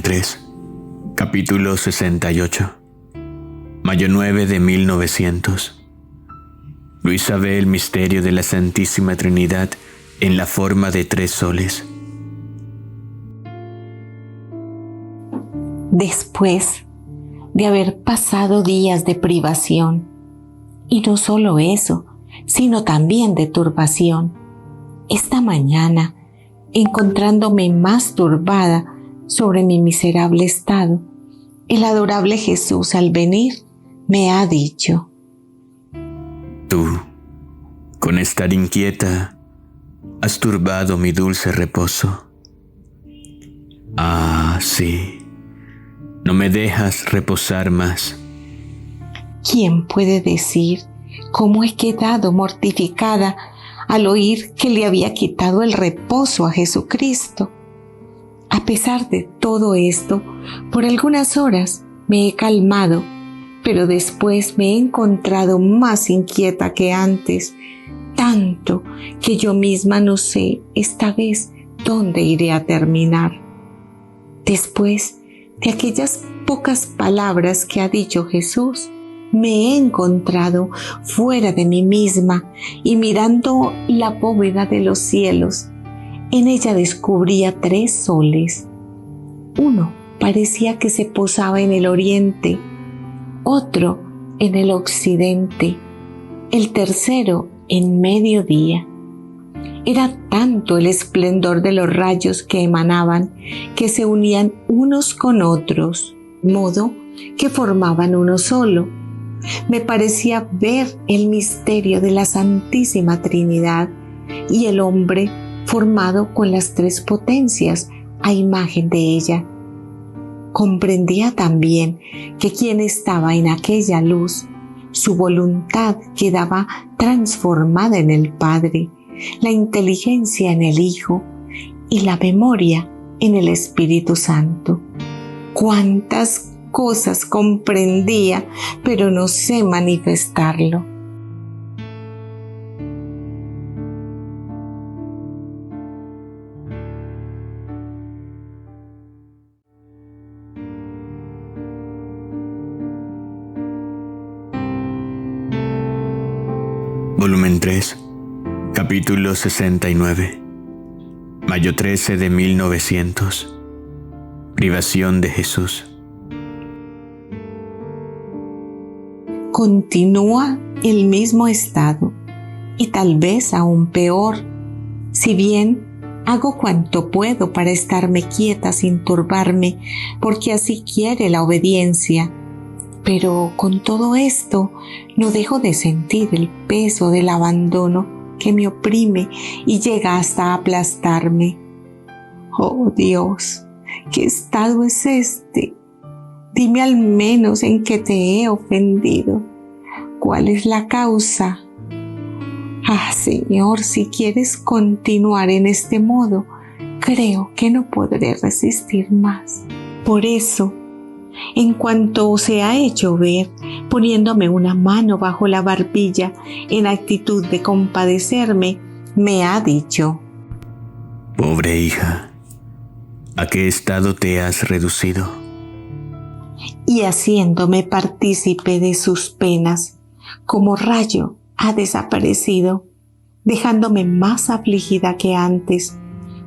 Volumen 3, capítulo 68. Mayo 9 de 1900. Luisa ve el misterio de la Santísima Trinidad en la forma de 3 soles. Después de haber pasado días de privación, y no solo eso, sino también de turbación, esta mañana, encontrándome más turbada sobre mi miserable estado, el adorable Jesús al venir me ha dicho: Tú, con estar inquieta, has turbado mi dulce reposo. Ah, sí, no me dejas reposar más. ¿Quién puede decir cómo he quedado mortificada al oír que le había quitado el reposo a Jesucristo? A pesar de todo esto, por algunas horas me he calmado, pero después me he encontrado más inquieta que antes, tanto que yo misma no sé esta vez dónde iré a terminar. Después de aquellas pocas palabras que ha dicho Jesús, me he encontrado fuera de mí misma y mirando la bóveda de los cielos. En ella descubría 3 soles. Uno parecía que se posaba en el oriente, otro en el occidente, el tercero en mediodía. Era tanto el esplendor de los rayos que emanaban que se unían unos con otros, modo que formaban uno solo. Me parecía ver el misterio de la Santísima Trinidad y el hombre formado con las 3 potencias a imagen de ella. Comprendía también que quien estaba en aquella luz, su voluntad quedaba transformada en el Padre, la inteligencia en el Hijo y la memoria en el Espíritu Santo. ¡Cuántas cosas comprendía, pero no sé manifestarlo! Volumen 3, capítulo 69. Mayo 13 de 1900. Privación de Jesús. Continúa el mismo estado, y tal vez aún peor, si bien hago cuanto puedo para estarme quieta sin turbarme, porque así quiere la obediencia. Pero con todo esto no dejo de sentir el peso del abandono que me oprime y llega hasta aplastarme. Oh Dios, ¿qué estado es este? Dime al menos en qué te he ofendido. ¿Cuál es la causa? Ah, Señor, si quieres continuar en este modo, creo que no podré resistir más. Por eso, en cuanto se ha hecho ver, poniéndome una mano bajo la barbilla en actitud de compadecerme, me ha dicho: Pobre hija, ¿a qué estado te has reducido? Y haciéndome partícipe de sus penas, como rayo ha desaparecido, dejándome más afligida que antes,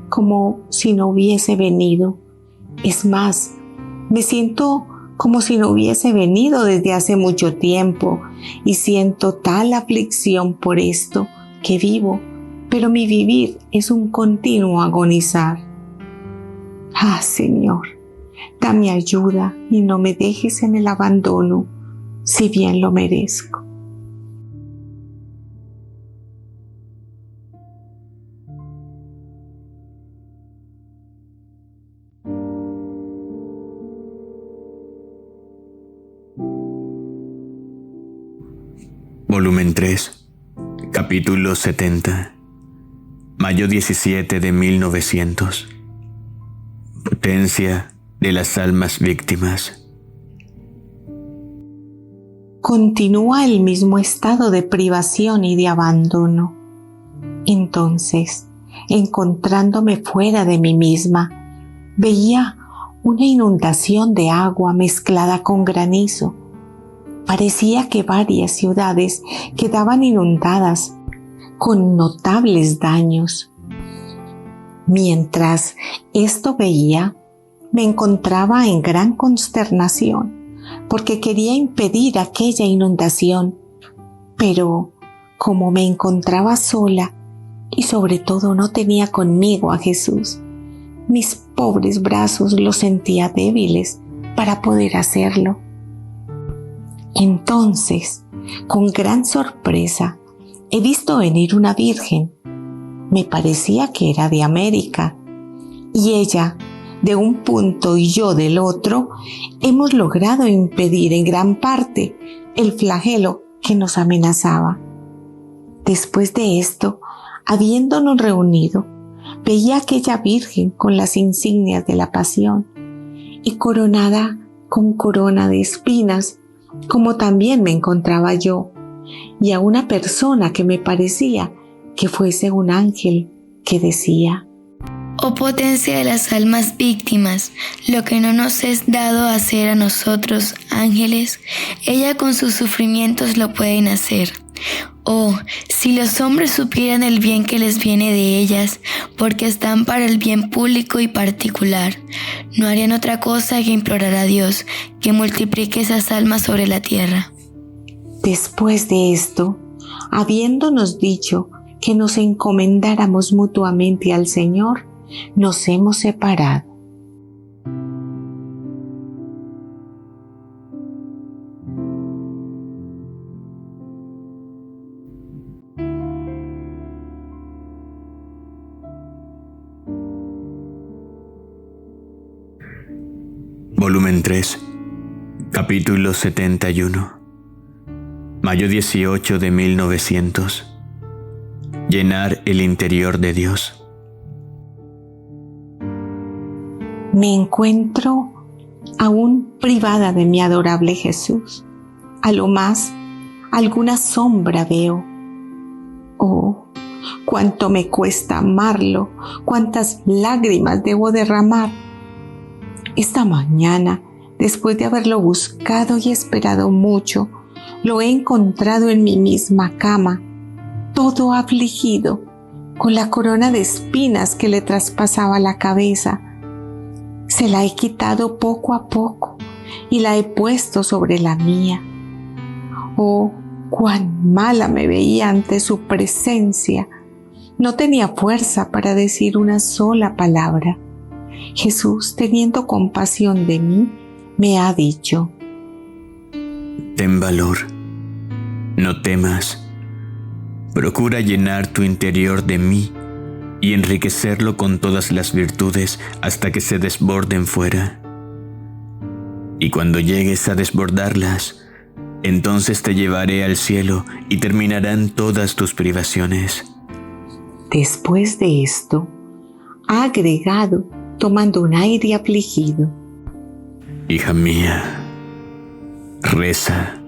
como si no hubiese venido. Es más, me siento como si no hubiese venido desde hace mucho tiempo y siento tal aflicción por esto que vivo, pero mi vivir es un continuo agonizar. Ah, Señor, dame ayuda y no me dejes en el abandono, si bien lo merezco. Volumen 3, capítulo 70. Mayo 17 de 1900. Potencia de las almas víctimas. Continúa el mismo estado de privación y de abandono. Entonces, encontrándome fuera de mí misma, veía una inundación de agua mezclada con granizo. Parecía que varias ciudades quedaban inundadas con notables daños. Mientras esto veía, me encontraba en gran consternación porque quería impedir aquella inundación, pero como me encontraba sola y sobre todo no tenía conmigo a Jesús, mis pobres brazos los sentía débiles para poder hacerlo. Entonces, con gran sorpresa, he visto venir una virgen. Me parecía que era de América, y ella de un punto y yo del otro, hemos logrado impedir en gran parte el flagelo que nos amenazaba. Después de esto, habiéndonos reunido, veía a aquella virgen con las insignias de la pasión y coronada con corona de espinas, como también me encontraba yo, y a una persona que me parecía que fuese un ángel que decía: Oh potencia de las almas víctimas, lo que no nos es dado hacer a nosotros, ángeles, ella con sus sufrimientos lo pueden hacer. Oh, si los hombres supieran el bien que les viene de ellas, porque están para el bien público y particular, no harían otra cosa que implorar a Dios que multiplique esas almas sobre la tierra. Después de esto, habiéndonos dicho que nos encomendáramos mutuamente al Señor, nos hemos separado. Volumen 3, capítulo 71. Mayo 18 de 1900. Llenar el interior de Dios. Me encuentro aún privada de mi adorable Jesús. A lo más, alguna sombra veo. Oh, cuánto me cuesta amarlo, cuántas lágrimas debo derramar. Esta mañana, después de haberlo buscado y esperado mucho, lo he encontrado en mi misma cama, todo afligido, con la corona de espinas que le traspasaba la cabeza. Se la he quitado poco a poco y la he puesto sobre la mía. Oh, cuán mala me veía ante su presencia. No tenía fuerza para decir una sola palabra. Jesús, teniendo compasión de mí, me ha dicho: Ten valor, no temas. Procura llenar tu interior de mí y enriquecerlo con todas las virtudes hasta que se desborden fuera. Y cuando llegues a desbordarlas, entonces te llevaré al cielo y terminarán todas tus privaciones. Después de esto, ha agregado, tomando un aire afligido: Hija mía, reza,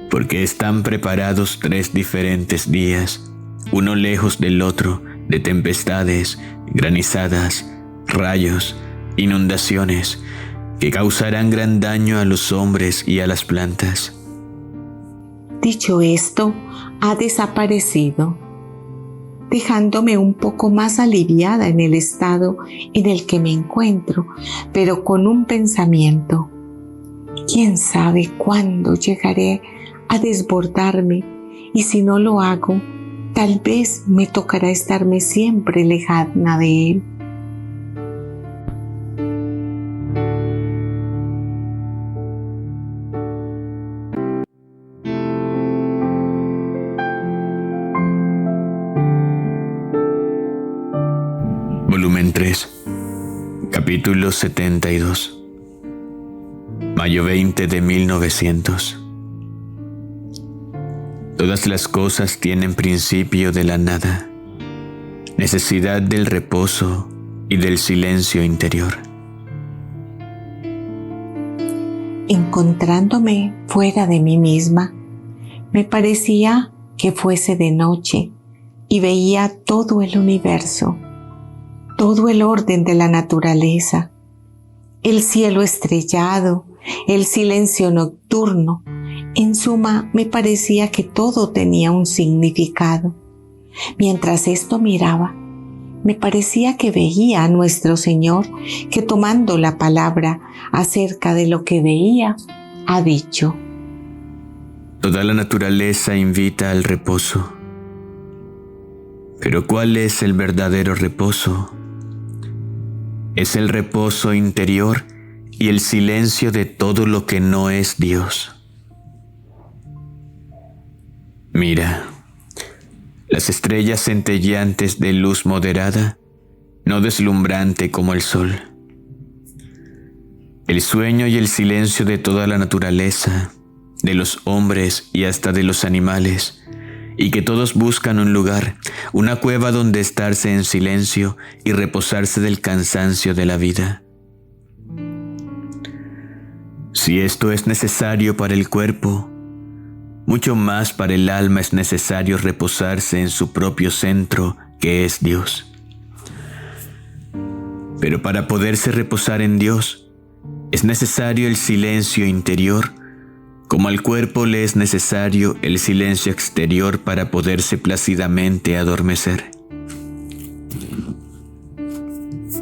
porque están preparados 3 diferentes días, uno lejos del otro, de tempestades, granizadas, rayos, inundaciones, que causarán gran daño a los hombres y a las plantas. Dicho esto, ha desaparecido, dejándome un poco más aliviada en el estado en el que me encuentro, pero con un pensamiento: ¿quién sabe cuándo llegaré a desbordarme? Y si no lo hago, tal vez me tocará estarme siempre lejana de él. Volumen 3, capítulo 72. Mayo 20 de 1900. Todas las cosas tienen principio de la nada, necesidad del reposo y del silencio interior. Encontrándome fuera de mí misma, me parecía que fuese de noche y veía todo el universo, todo el orden de la naturaleza, el cielo estrellado, el silencio nocturno. En suma, me parecía que todo tenía un significado. Mientras esto miraba, me parecía que veía a nuestro Señor que, tomando la palabra acerca de lo que veía, ha dicho: toda la naturaleza invita al reposo. Pero ¿cuál es el verdadero reposo? Es el reposo interior y el silencio de todo lo que no es Dios. Mira, las estrellas centelleantes de luz moderada, no deslumbrante como el sol. El sueño y el silencio de toda la naturaleza, de los hombres y hasta de los animales, y que todos buscan un lugar, una cueva donde estarse en silencio y reposarse del cansancio de la vida. Si esto es necesario para el cuerpo, mucho más para el alma es necesario reposarse en su propio centro, que es Dios. Pero para poderse reposar en Dios, es necesario el silencio interior, como al cuerpo le es necesario el silencio exterior para poderse plácidamente adormecer.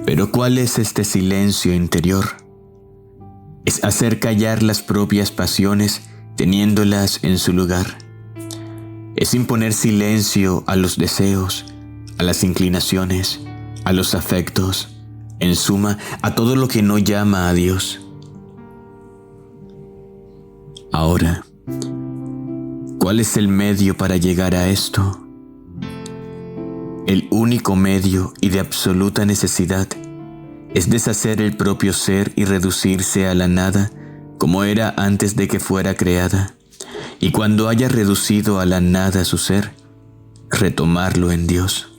Pero ¿cuál es este silencio interior? Es hacer callar las propias pasiones teniéndolas en su lugar. Es imponer silencio a los deseos, a las inclinaciones, a los afectos, en suma, a todo lo que no llama a Dios. Ahora, ¿cuál es el medio para llegar a esto? El único medio y de absoluta necesidad es deshacer el propio ser y reducirse a la nada como era antes de que fuera creada, y cuando haya reducido a la nada su ser, retomarlo en Dios.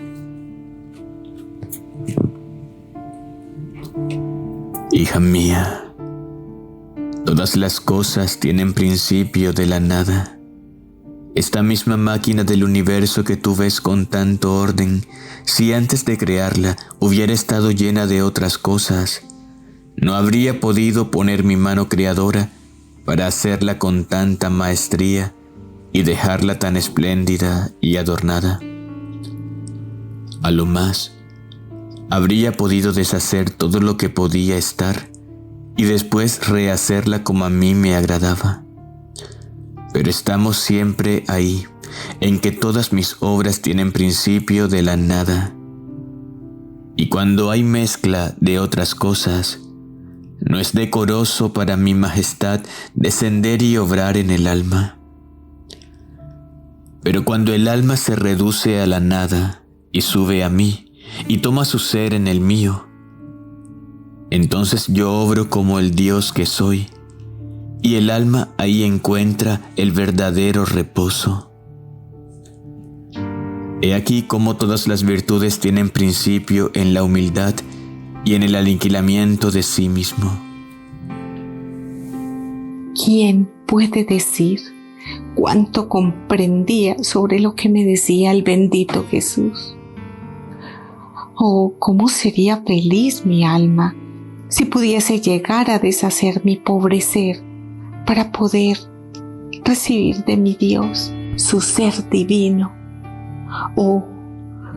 Hija mía, todas las cosas tienen principio de la nada. Esta misma máquina del universo que tú ves con tanto orden, si antes de crearla hubiera estado llena de otras cosas, no habría podido poner mi mano creadora para hacerla con tanta maestría y dejarla tan espléndida y adornada. A lo más, habría podido deshacer todo lo que podía estar y después rehacerla como a mí me agradaba. Pero estamos siempre ahí, en que todas mis obras tienen principio de la nada. Y cuando hay mezcla de otras cosas, no es decoroso para mi majestad descender y obrar en el alma. Pero cuando el alma se reduce a la nada y sube a mí y toma su ser en el mío, entonces yo obro como el Dios que soy, y el alma ahí encuentra el verdadero reposo. He aquí cómo todas las virtudes tienen principio en la humildad y en el aniquilamiento de sí mismo. ¿Quién puede decir cuánto comprendía sobre lo que me decía el bendito Jesús? Oh, cómo sería feliz mi alma si pudiese llegar a deshacer mi pobre ser para poder recibir de mi Dios su ser divino. Oh,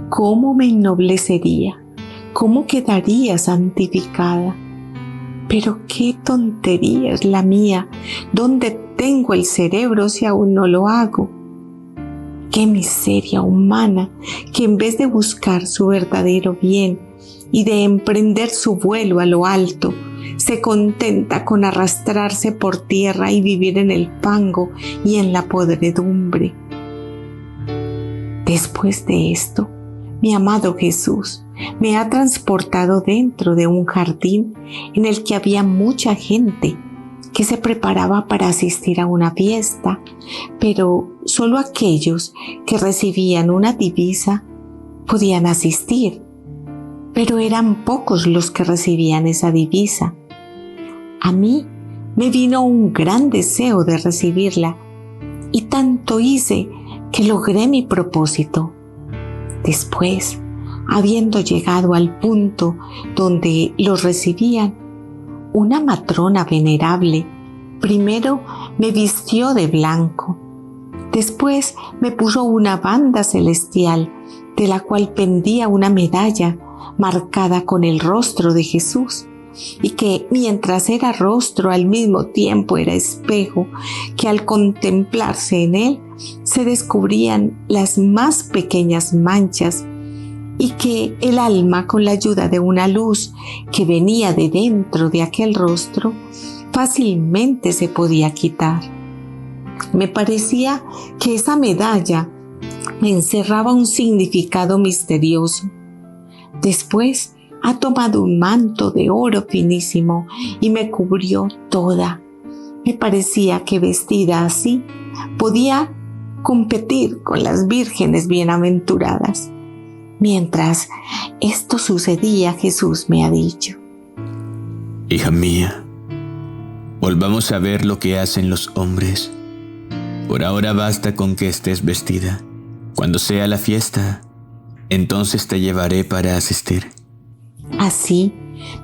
cómo me ennoblecería, cómo quedaría santificada. Pero qué tontería es la mía, ¿dónde tengo el cerebro si aún no lo hago? Qué miseria humana que en vez de buscar su verdadero bien y de emprender su vuelo a lo alto, se contenta con arrastrarse por tierra y vivir en el fango y en la podredumbre. Después de esto, mi amado Jesús me ha transportado dentro de un jardín en el que había mucha gente que se preparaba para asistir a una fiesta, pero solo aquellos que recibían una divisa podían asistir, pero eran pocos los que recibían esa divisa. A mí me vino un gran deseo de recibirla y tanto hice que logré mi propósito. Después, habiendo llegado al punto donde los recibían, Una matrona venerable primero me vistió de blanco, después me puso una banda celestial de la cual pendía una medalla marcada con el rostro de Jesús, y que mientras era rostro al mismo tiempo era espejo, que al contemplarse en él se descubrían las más pequeñas manchas, y que el alma, con la ayuda de una luz que venía de dentro de aquel rostro, fácilmente se podía quitar. Me parecía que esa medalla encerraba un significado misterioso. Después ha tomado un manto de oro finísimo y me cubrió toda. Me parecía que vestida así podía competir con las vírgenes bienaventuradas. Mientras esto sucedía, Jesús me ha dicho: Hija mía, volvamos a ver lo que hacen los hombres. Por ahora basta con que estés vestida. Cuando sea la fiesta, entonces te llevaré para asistir. Así,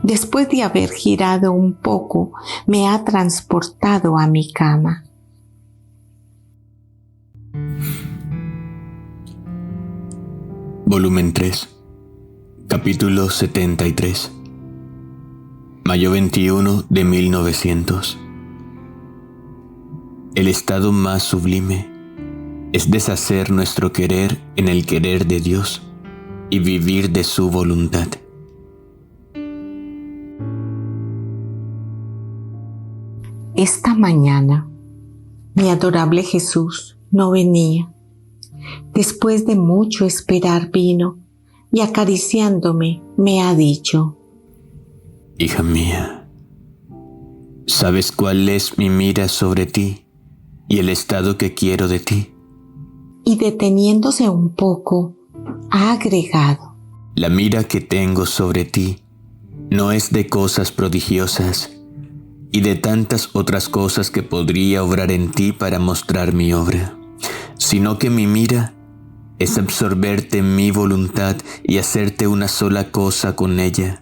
después de haber girado un poco, me ha transportado a mi cama. Volumen 3, capítulo 73. Mayo 21 de 1900. El estado más sublime es deshacer nuestro querer en el querer de Dios y vivir de su voluntad. Esta mañana, mi adorable Jesús no venía. Después de mucho esperar vino y acariciándome me ha dicho: Hija mía, ¿sabes cuál es mi mira sobre ti y el estado que quiero de ti? Y deteniéndose un poco, ha agregado: La mira que tengo sobre ti no es de cosas prodigiosas y de tantas otras cosas que podría obrar en ti para mostrar mi obra, sino que mi mira es absorberte en mi voluntad y hacerte una sola cosa con ella,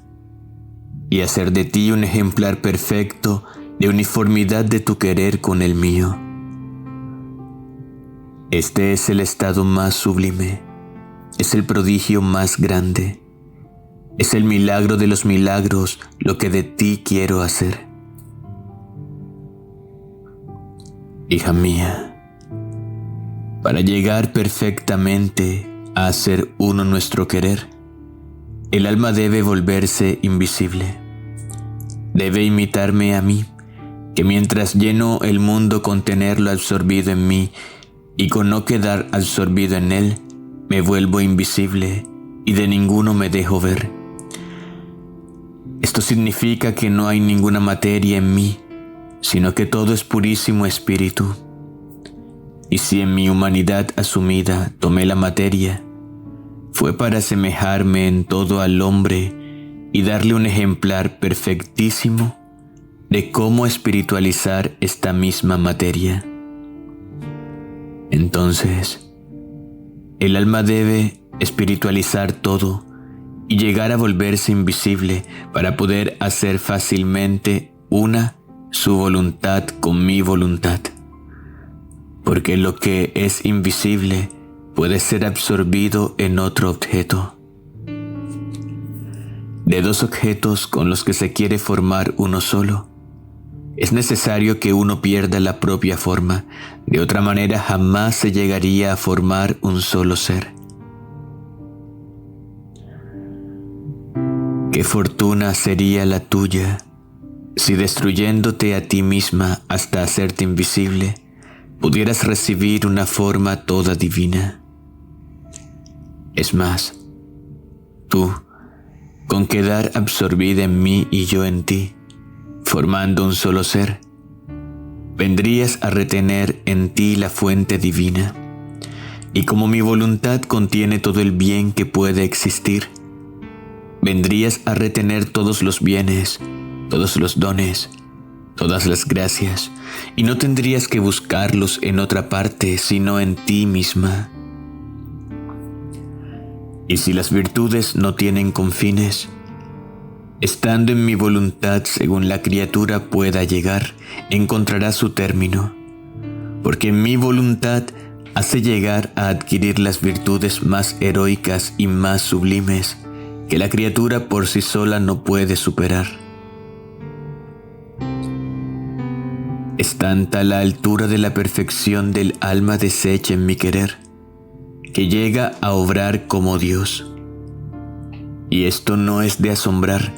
y hacer de ti un ejemplar perfecto de uniformidad de tu querer con el mío. Este es el estado más sublime, es el prodigio más grande, es el milagro de los milagros lo que de ti quiero hacer. Hija mía, para llegar perfectamente a hacer uno nuestro querer, el alma debe volverse invisible. Debe imitarme a mí, que mientras lleno el mundo con tenerlo absorbido en mí y con no quedar absorbido en él, me vuelvo invisible y de ninguno me dejo ver. Esto significa que no hay ninguna materia en mí, sino que todo es purísimo espíritu. Y si en mi humanidad asumida tomé la materia, fue para asemejarme en todo al hombre y darle un ejemplar perfectísimo de cómo espiritualizar esta misma materia. Entonces, el alma debe espiritualizar todo y llegar a volverse invisible para poder hacer fácilmente una su voluntad con mi voluntad, porque lo que es invisible puede ser absorbido en otro objeto. De dos objetos con los que se quiere formar uno solo, es necesario que uno pierda la propia forma, de otra manera jamás se llegaría a formar un solo ser. Qué fortuna sería la tuya si destruyéndote a ti misma hasta hacerte invisible, pudieras recibir una forma toda divina. Es más, tú, con quedar absorbida en mí y yo en ti, formando un solo ser, vendrías a retener en ti la fuente divina, y como mi voluntad contiene todo el bien que puede existir, vendrías a retener todos los bienes, todos los dones, todas las gracias, y no tendrías que buscarlos en otra parte sino en ti misma. Y si las virtudes no tienen confines, Estando en mi voluntad según la criatura pueda llegar, encontrará su término, porque mi voluntad hace llegar a adquirir las virtudes más heroicas y más sublimes que la criatura por sí sola no puede superar. Es tanta la altura de la perfección del alma deshecha en mi querer, que llega a obrar como Dios. Y esto no es de asombrar,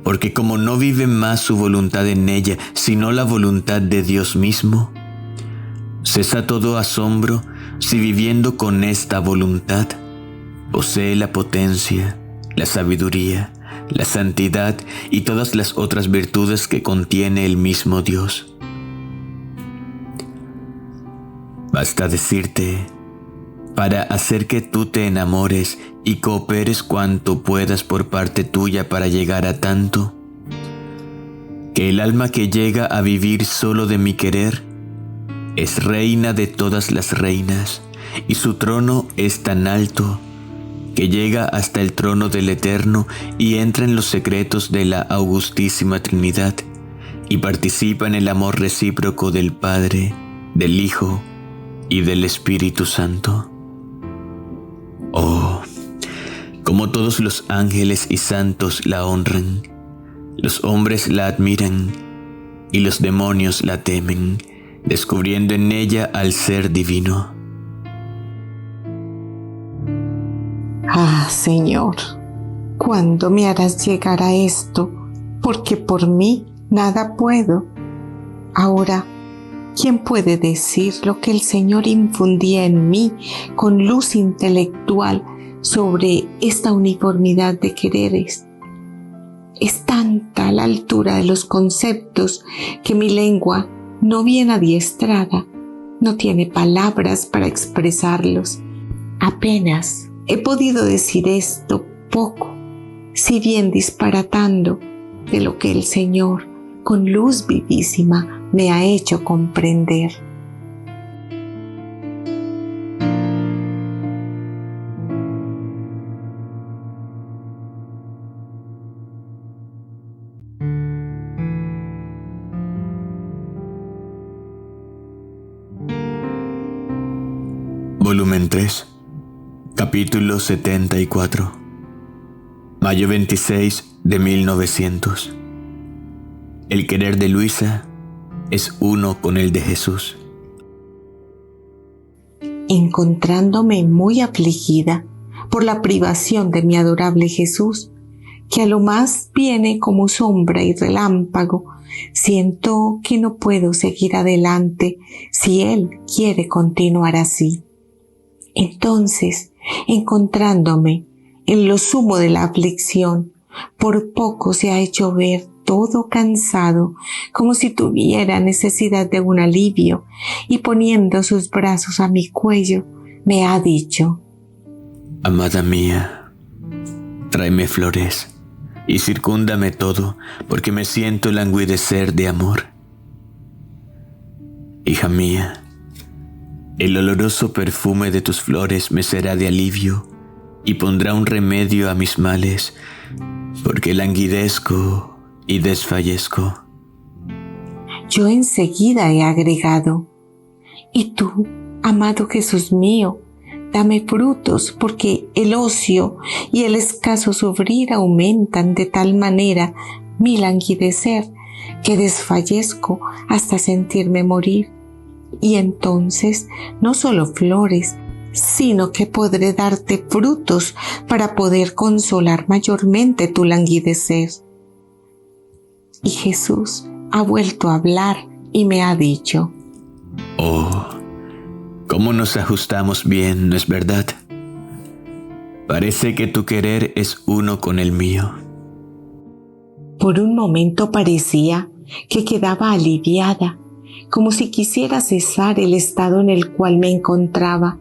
porque como no vive más su voluntad en ella, sino la voluntad de Dios mismo, cesa todo asombro si viviendo con esta voluntad posee la potencia, la sabiduría, la santidad y todas las otras virtudes que contiene el mismo Dios. Basta decirte, para hacer que tú te enamores y cooperes cuanto puedas por parte tuya para llegar a tanto, que el alma que llega a vivir solo de mi querer es reina de todas las reinas, y su trono es tan alto que llega hasta el trono del Eterno y entra en los secretos de la Augustísima Trinidad y participa en el amor recíproco del Padre, del Hijo y del Espíritu Santo. Oh, como todos los ángeles y santos la honran, los hombres la admiran y los demonios la temen, descubriendo en ella al Ser Divino. Ah, Señor, ¿cuándo me harás llegar a esto? Porque por mí nada puedo. Ahora, ¿quién puede decir lo que el Señor infundía en mí con luz intelectual sobre esta uniformidad de quereres? Es tanta la altura de los conceptos que mi lengua, no bien adiestrada, no tiene palabras para expresarlos. Apenas he podido decir esto poco, si bien disparatando de lo que el Señor, con luz vivísima, me ha hecho comprender. Volumen 3, capítulo 74, mayo 26 de 1900. El querer de Luisa es uno con el de Jesús. Encontrándome muy afligida por la privación de mi adorable Jesús, que a lo más viene como sombra y relámpago, siento que no puedo seguir adelante si Él quiere continuar así. Entonces, encontrándome en lo sumo de la aflicción, por poco se ha hecho ver todo cansado, como si tuviera necesidad de un alivio, y poniendo sus brazos a mi cuello, me ha dicho: Amada mía, tráeme flores y circúndame todo, porque me siento languidecer de amor. Hija mía, el oloroso perfume de tus flores me será de alivio y pondrá un remedio a mis males, porque languidezco y desfallezco. Yo enseguida he agregado: y tú, amado Jesús mío, dame frutos, porque el ocio y el escaso sufrir aumentan de tal manera mi languidecer que desfallezco hasta sentirme morir. Y entonces no solo flores, sino que podré darte frutos para poder consolar mayormente tu languidecer. Y Jesús ha vuelto a hablar y me ha dicho: Oh, cómo nos ajustamos bien, ¿no es verdad? Parece que tu querer es uno con el mío. Por un momento parecía que quedaba aliviada, como si quisiera cesar el estado en el cual me encontraba,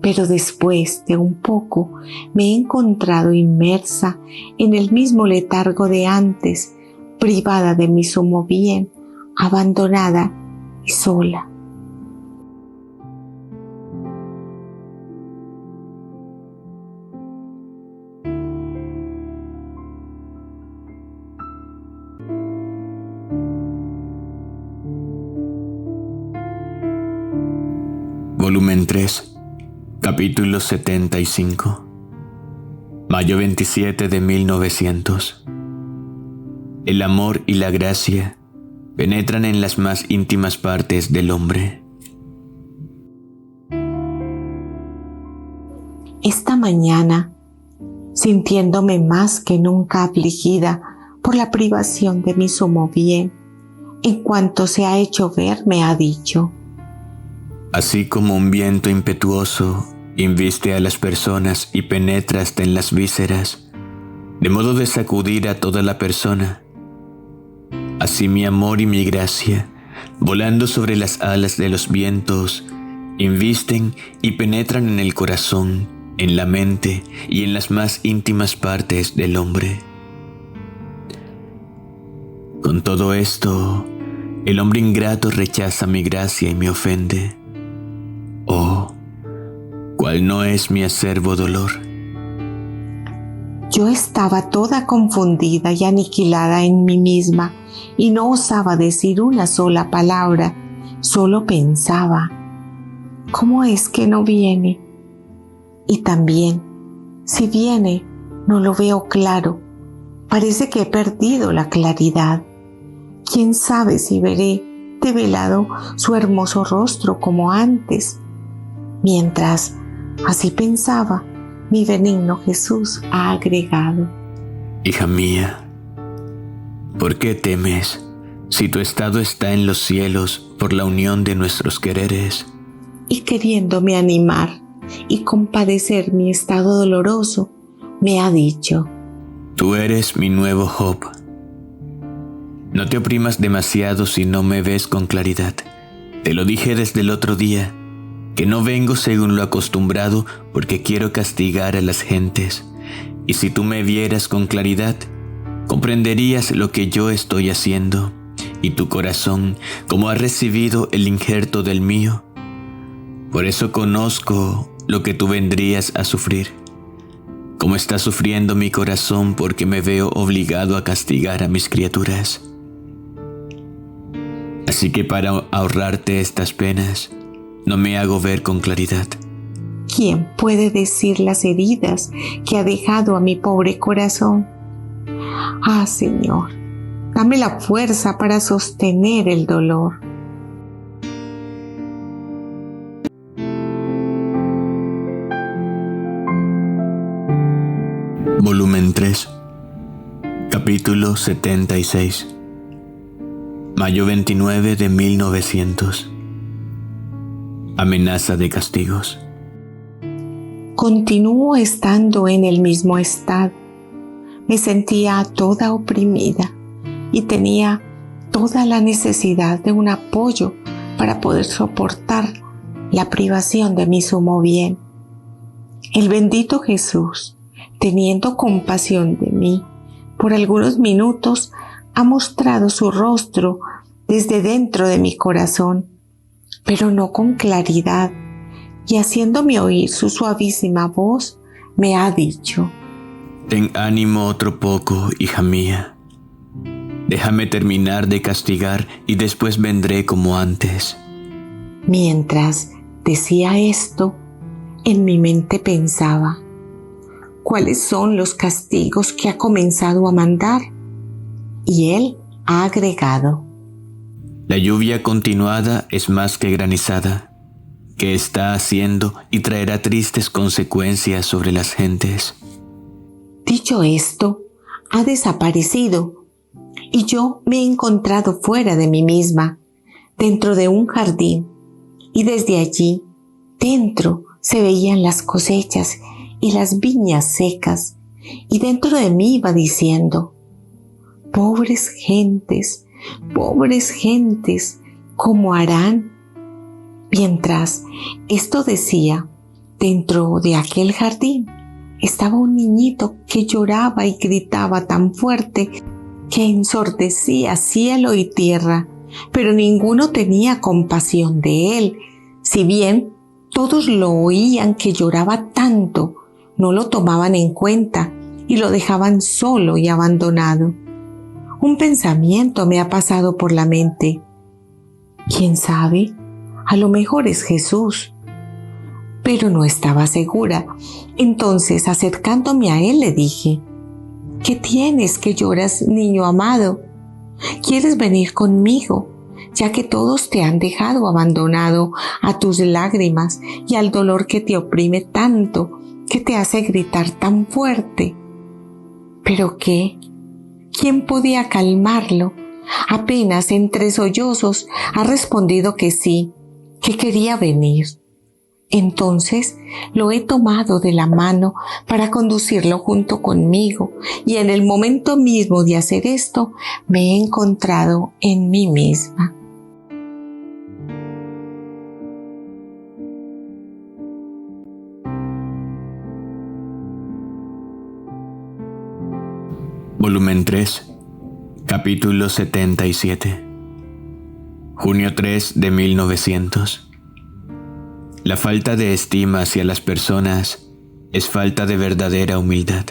pero después de un poco me he encontrado inmersa en el mismo letargo de antes, privada de mi sumo bien, abandonada y sola. Volumen 3, capítulo 75. Mayo 27 de 1900. El amor y la gracia penetran en las más íntimas partes del hombre. Esta mañana, sintiéndome más que nunca afligida por la privación de mi sumo bien, en cuanto se ha hecho ver, me ha dicho: Así como un viento impetuoso inviste a las personas y penetra hasta en las vísceras, de modo de sacudir a toda la persona, así mi amor y mi gracia, volando sobre las alas de los vientos, invisten y penetran en el corazón, en la mente y en las más íntimas partes del hombre. Con todo esto, el hombre ingrato rechaza mi gracia y me ofende. Oh, ¿cuál no es mi acerbo dolor? Yo estaba toda confundida y aniquilada en mí misma y no osaba decir una sola palabra, solo pensaba: ¿cómo es que no viene? Y también, si viene, no lo veo claro, parece que he perdido la claridad. ¿Quién sabe si veré develado su hermoso rostro como antes? Mientras así pensaba, mi benigno Jesús ha agregado: Hija mía, ¿por qué temes si tu estado está en los cielos por la unión de nuestros quereres? Y queriéndome animar y compadecer mi estado doloroso, me ha dicho: Tú eres mi nuevo Job. No te oprimas demasiado si no me ves con claridad. Te lo dije desde el otro día, que no vengo según lo acostumbrado porque quiero castigar a las gentes. Y si tú me vieras con claridad, comprenderías lo que yo estoy haciendo, y tu corazón, como ha recibido el injerto del mío. Por eso conozco lo que tú vendrías a sufrir, como está sufriendo mi corazón porque me veo obligado a castigar a mis criaturas. Así que para ahorrarte estas penas, no me hago ver con claridad. ¿Quién puede decir las heridas que ha dejado a mi pobre corazón? Ah, Señor, dame la fuerza para sostener el dolor. Volumen 3, capítulo 76. Mayo 29 de 1900. Amenaza de castigos. Continúo estando en el mismo estado. Me sentía toda oprimida y tenía toda la necesidad de un apoyo para poder soportar la privación de mi sumo bien. El bendito Jesús, teniendo compasión de mí, por algunos minutos ha mostrado su rostro desde dentro de mi corazón, pero no con claridad, y haciéndome oír su suavísima voz, me ha dicho: Ten ánimo otro poco, hija mía. Déjame terminar de castigar y después vendré como antes. Mientras decía esto, en mi mente pensaba: ¿cuáles son los castigos que ha comenzado a mandar? Y él ha agregado: La lluvia continuada es más que granizada, que está haciendo y traerá tristes consecuencias sobre las gentes. Dicho esto, ha desaparecido y yo me he encontrado fuera de mí misma, dentro de un jardín, y desde allí, dentro, se veían las cosechas y las viñas secas, y dentro de mí iba diciendo: pobres gentes, ¿cómo harán? Mientras esto decía, dentro de aquel jardín estaba un niñito que lloraba y gritaba tan fuerte que ensordecía cielo y tierra, pero ninguno tenía compasión de él. Si bien todos lo oían que lloraba tanto, no lo tomaban en cuenta y lo dejaban solo y abandonado. Un pensamiento me ha pasado por la mente: ¿quién sabe? A lo mejor es Jesús, pero no estaba segura. Entonces, acercándome a él, le dije: ¿qué tienes que lloras, niño amado? ¿Quieres venir conmigo, ya que todos te han dejado abandonado a tus lágrimas y al dolor que te oprime tanto, que te hace gritar tan fuerte? ¿Pero qué? ¿Quién podía calmarlo? Apenas entre sollozos ha respondido que sí, que quería venir. Entonces lo he tomado de la mano para conducirlo junto conmigo, y en el momento mismo de hacer esto me he encontrado en mí misma. Volumen 3, capítulo 77. Junio 3 de 1900. La falta de estima hacia las personas es falta de verdadera humildad.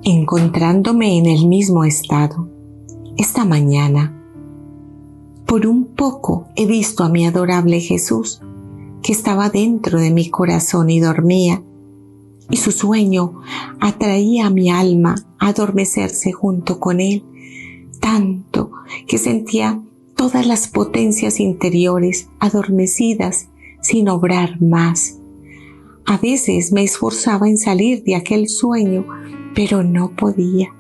Encontrándome en el mismo estado, esta mañana, por un poco he visto a mi adorable Jesús, que estaba dentro de mi corazón y dormía, y su sueño atraía a mi alma a adormecerse junto con él, tanto que sentía todas las potencias interiores adormecidas sin obrar más. A veces me esforzaba en salir de aquel sueño, pero no podía.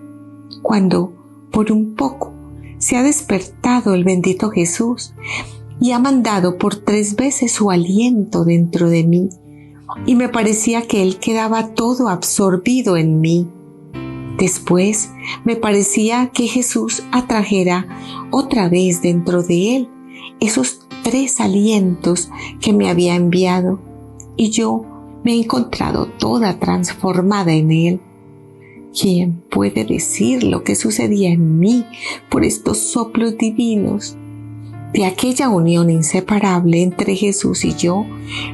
Cuando, por un poco, se ha despertado el bendito Jesús y ha mandado por 3 veces su aliento dentro de mí, y me parecía que Él quedaba todo absorbido en mí. Después me parecía que Jesús atrajera otra vez dentro de Él esos 3 alientos que me había enviado, y yo me he encontrado toda transformada en Él. ¿Quién puede decir lo que sucedía en mí por estos soplos divinos? De aquella unión inseparable entre Jesús y yo,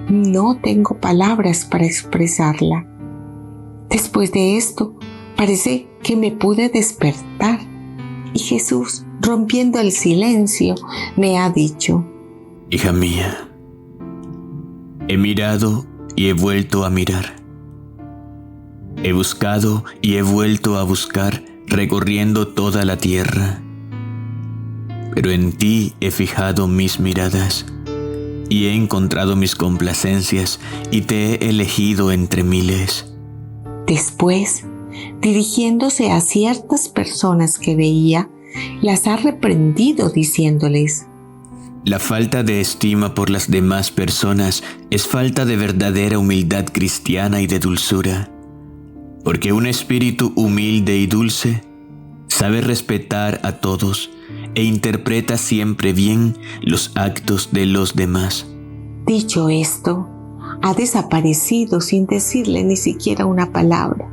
no tengo palabras para expresarla. Después de esto, parece que me pude despertar, y Jesús, rompiendo el silencio, me ha dicho: Hija mía, he mirado y he vuelto a mirar. He buscado y he vuelto a buscar, recorriendo toda la tierra. Pero en ti he fijado mis miradas, y he encontrado mis complacencias, y te he elegido entre miles. Después, dirigiéndose a ciertas personas que veía, las ha reprendido diciéndoles: La falta de estima por las demás personas es falta de verdadera humildad cristiana y de dulzura, porque un espíritu humilde y dulce sabe respetar a todos e interpreta siempre bien los actos de los demás. Dicho esto, ha desaparecido sin decirle ni siquiera una palabra.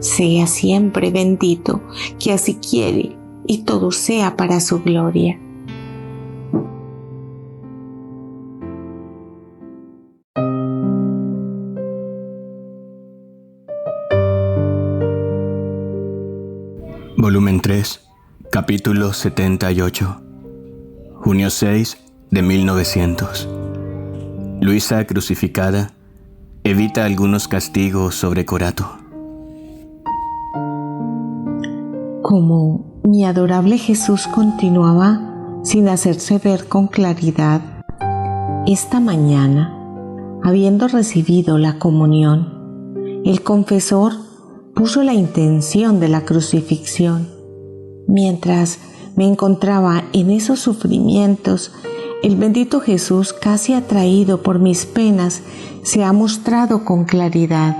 Sea siempre bendito, que así quiere, y todo sea para su gloria. Volumen 3, capítulo 78. Junio 6 de 1900. Luisa crucificada evita algunos castigos sobre Corato. Como mi adorable Jesús continuaba sin hacerse ver con claridad, esta mañana, habiendo recibido la comunión, el confesor puso la intención de la crucifixión. Mientras me encontraba en esos sufrimientos, el bendito Jesús, casi atraído por mis penas, se ha mostrado con claridad.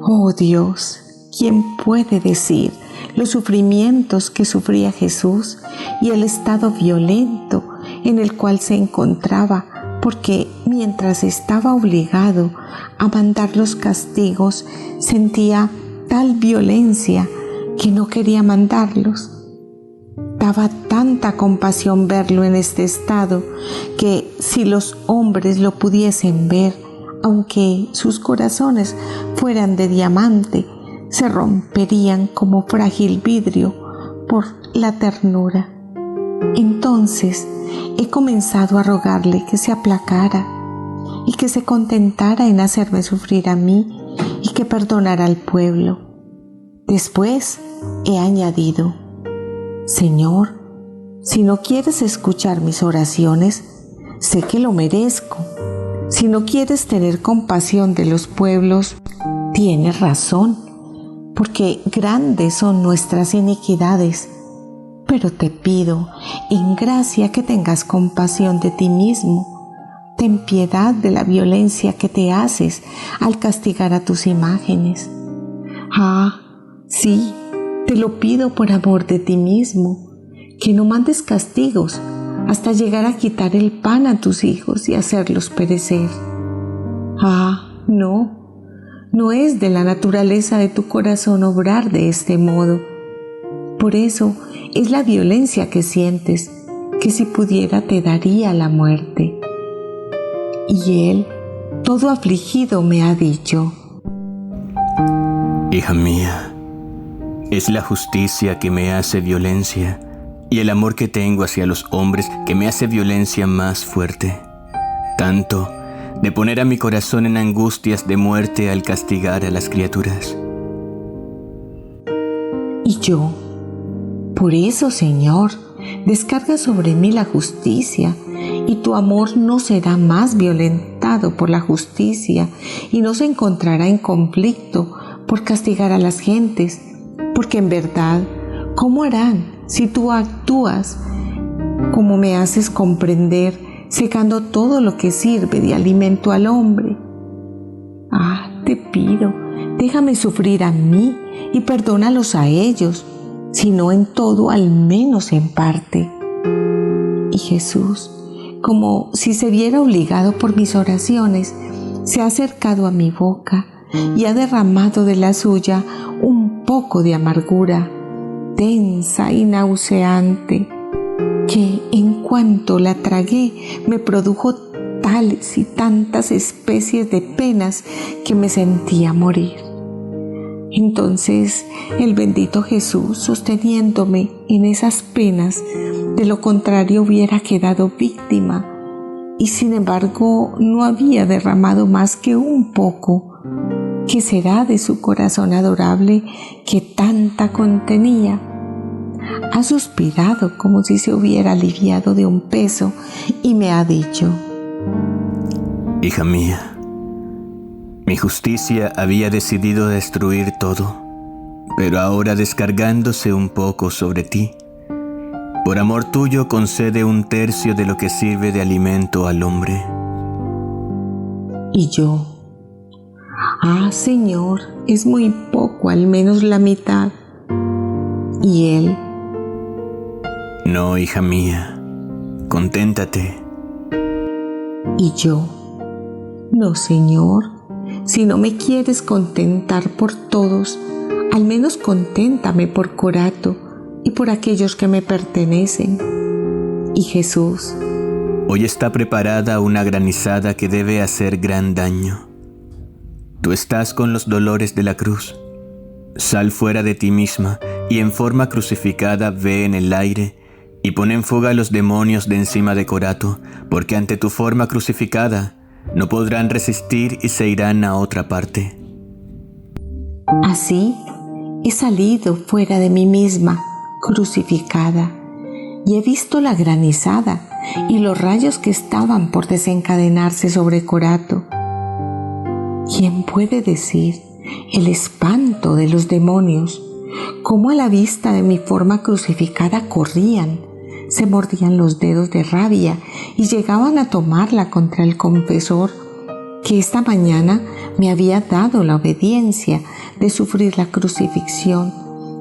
Oh Dios, ¿quién puede decir los sufrimientos que sufría Jesús y el estado violento en el cual se encontraba? Porque mientras estaba obligado a mandar los castigos, sentía tal violencia que no quería mandarlos. Daba tanta compasión verlo en este estado que si los hombres lo pudiesen ver, aunque sus corazones fueran de diamante, se romperían como frágil vidrio por la ternura. Entonces he comenzado a rogarle que se aplacara y que se contentara en hacerme sufrir a mí y que perdonara al pueblo. Después he añadido: Señor, si no quieres escuchar mis oraciones, sé que lo merezco. Si no quieres tener compasión de los pueblos, tienes razón, porque grandes son nuestras iniquidades. Pero te pido, en gracia, que tengas compasión de ti mismo. Ten piedad de la violencia que te haces al castigar a tus imágenes. Sí, te lo pido por amor de ti mismo, que no mandes castigos hasta llegar a quitar el pan a tus hijos y hacerlos perecer. No es de la naturaleza de tu corazón obrar de este modo. Por eso es la violencia que sientes, que si pudiera te daría la muerte. Y él, todo afligido, me ha dicho: Hija mía, es la justicia que me hace violencia, y el amor que tengo hacia los hombres que me hace violencia más fuerte, tanto de poner a mi corazón en angustias de muerte al castigar a las criaturas. Y yo: por eso, Señor, descarga sobre mí la justicia, y tu amor no será más violentado por la justicia, y no se encontrará en conflicto por castigar a las gentes, porque en verdad, ¿cómo harán si tú actúas como me haces comprender, secando todo lo que sirve de alimento al hombre? Te pido, déjame sufrir a mí y perdónalos a ellos, si no en todo, al menos en parte. Y Jesús, como si se viera obligado por mis oraciones, se ha acercado a mi boca y ha derramado de la suya un poco de amargura, densa y nauseante, que en cuanto la tragué me produjo tales y tantas especies de penas que me sentía morir. Entonces el bendito Jesús, sosteniéndome en esas penas, de lo contrario hubiera quedado víctima, y sin embargo no había derramado más que un poco. ¿Qué será de su corazón adorable que tanta contenía? Ha suspirado como si se hubiera aliviado de un peso y me ha dicho: Hija mía, mi justicia había decidido destruir todo, pero ahora, descargándose un poco sobre ti, por amor tuyo concede 1/3 de lo que sirve de alimento al hombre. Y yo: Señor, es muy poco, al menos la mitad. Y él: No, hija mía, conténtate. Y yo: No, Señor, si no me quieres contentar por todos, al menos conténtame por Corato y por aquellos que me pertenecen. Y Jesús: Hoy está preparada una granizada que debe hacer gran daño. Tú estás con los dolores de la cruz. Sal fuera de ti misma y en forma crucificada ve en el aire y pon en fuga a los demonios de encima de Corato, porque ante tu forma crucificada no podrán resistir y se irán a otra parte. Así he salido fuera de mí misma, crucificada, y he visto la granizada y los rayos que estaban por desencadenarse sobre Corato. ¿Quién puede decir el espanto de los demonios? Cómo a la vista de mi forma crucificada corrían, se mordían los dedos de rabia y llegaban a tomarla contra el confesor, que esta mañana me había dado la obediencia de sufrir la crucifixión,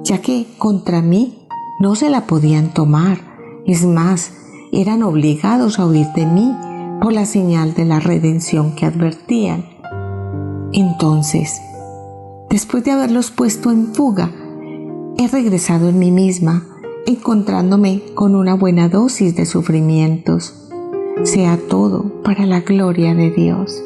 ya que contra mí no se la podían tomar. Es más, eran obligados a huir de mí por la señal de la redención que advertían. Entonces, después de haberlos puesto en fuga, he regresado en mí misma, encontrándome con una buena dosis de sufrimientos. Sea todo para la gloria de Dios.